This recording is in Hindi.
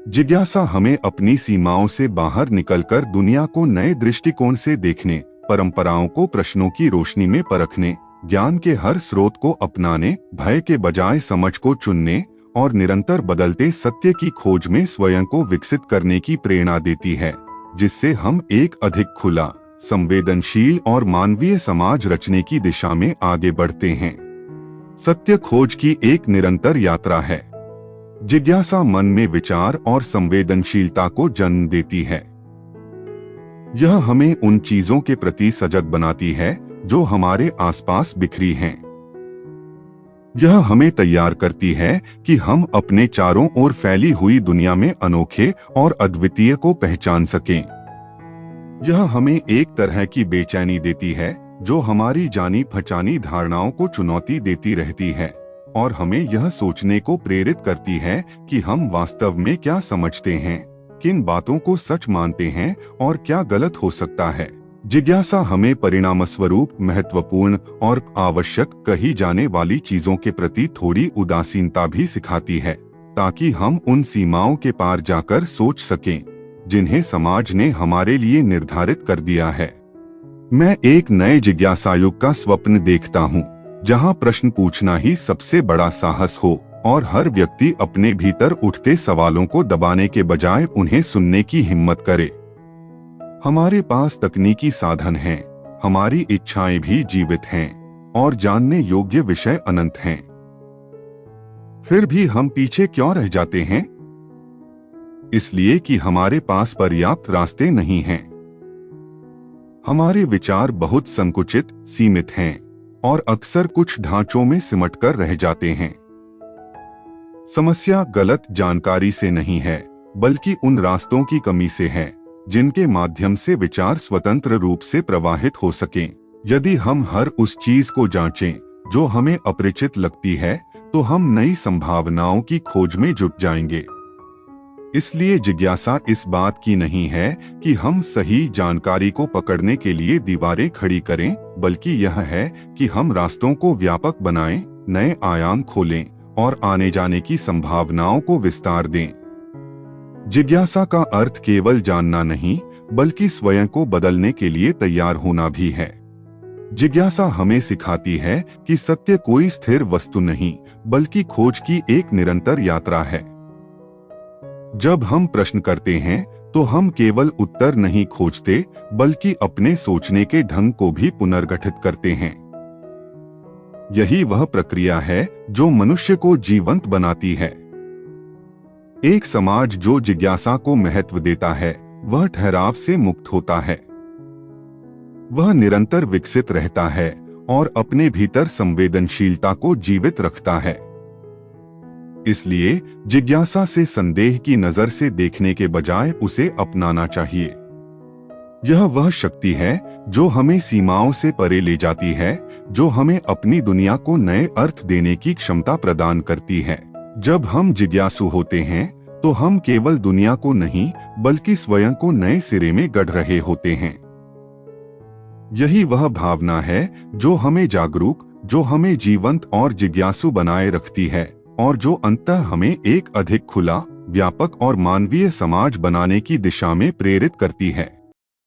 जिज्ञासा हमें अपनी सीमाओं से बाहर निकलकर दुनिया को नए दृष्टिकोण से देखने, परंपराओं को प्रश्नों की रोशनी में परखने, ज्ञान के हर स्रोत को अपनाने, भय के बजाय समझ को चुनने और निरंतर बदलते सत्य की खोज में स्वयं को विकसित करने की प्रेरणा देती है, जिससे हम एक अधिक खुला, संवेदनशील और मानवीय समाज रचने की दिशा में आगे बढ़ते हैं। सत्य खोज की एक निरंतर यात्रा है। जिज्ञासा मन में विचार और संवेदनशीलता को जन्म देती है। यह हमें उन चीजों के प्रति सजग बनाती है जो हमारे आसपास बिखरी हैं। यह हमें तैयार करती है कि हम अपने चारों ओर फैली हुई दुनिया में अनोखे और अद्वितीय को पहचान सकें। यह हमें एक तरह की बेचैनी देती है जो हमारी जानी पहचानी धारणाओं को चुनौती देती रहती है और हमें यह सोचने को प्रेरित करती है कि हम वास्तव में क्या समझते हैं, किन बातों को सच मानते हैं और क्या गलत हो सकता है। जिज्ञासा हमें परिणामस्वरूप महत्वपूर्ण और आवश्यक कही जाने वाली चीजों के प्रति थोड़ी उदासीनता भी सिखाती है, ताकि हम उन सीमाओं के पार जाकर सोच सकें जिन्हें समाज ने हमारे लिए निर्धारित कर दिया है। मैं एक नए जिज्ञासा युग का स्वप्न देखता हूँ, जहाँ प्रश्न पूछना ही सबसे बड़ा साहस हो और हर व्यक्ति अपने भीतर उठते सवालों को दबाने के बजाय उन्हें सुनने की हिम्मत करे। हमारे पास तकनीकी साधन हैं, हमारी इच्छाएं भी जीवित हैं और जानने योग्य विषय अनंत हैं। फिर भी हम पीछे क्यों रह जाते हैं? इसलिए कि हमारे पास पर्याप्त रास्ते नहीं हैं। हमारे विचार बहुत संकुचित, सीमित हैं और अक्सर कुछ ढांचों में सिमटकर रह जाते हैं। समस्या गलत जानकारी से नहीं है, बल्कि उन रास्तों की कमी से है जिनके माध्यम से विचार स्वतंत्र रूप से प्रवाहित हो सकें। यदि हम हर उस चीज को जांचें जो हमें अपरिचित लगती है, तो हम नई संभावनाओं की खोज में जुट जाएंगे। इसलिए जिज्ञासा इस बात की नहीं है कि हम सही जानकारी को पकड़ने के लिए दीवारें खड़ी करें, बल्कि यह है कि हम रास्तों को व्यापक बनाएं, नए आयाम खोलें और आने जाने की संभावनाओं को विस्तार दें। जिज्ञासा का अर्थ केवल जानना नहीं, बल्कि स्वयं को बदलने के लिए तैयार होना भी है। जिज्ञासा हमें सिखाती है कि सत्य कोई स्थिर वस्तु नहीं, बल्कि खोज की एक निरंतर यात्रा है। जब हम प्रश्न करते हैं तो हम केवल उत्तर नहीं खोजते, बल्कि अपने सोचने के ढंग को भी पुनर्गठित करते हैं। यही वह प्रक्रिया है जो मनुष्य को जीवंत बनाती है। एक समाज जो जिज्ञासा को महत्व देता है, वह ठहराव से मुक्त होता है। वह निरंतर विकसित रहता है और अपने भीतर संवेदनशीलता को जीवित रखता है। इसलिए जिज्ञासा से संदेह की नजर से देखने के बजाय उसे अपनाना चाहिए। यह वह शक्ति है जो हमें सीमाओं से परे ले जाती है, जो हमें अपनी दुनिया को नए अर्थ देने की क्षमता प्रदान करती है। जब हम जिज्ञासु होते हैं तो हम केवल दुनिया को नहीं, बल्कि स्वयं को नए सिरे में गढ़ रहे होते हैं। यही वह भावना है जो हमें जागरूक, जो हमें जीवंत और जिज्ञासु बनाए रखती है और जो अंततः हमें एक अधिक खुला, व्यापक और मानवीय समाज बनाने की दिशा में प्रेरित करती है।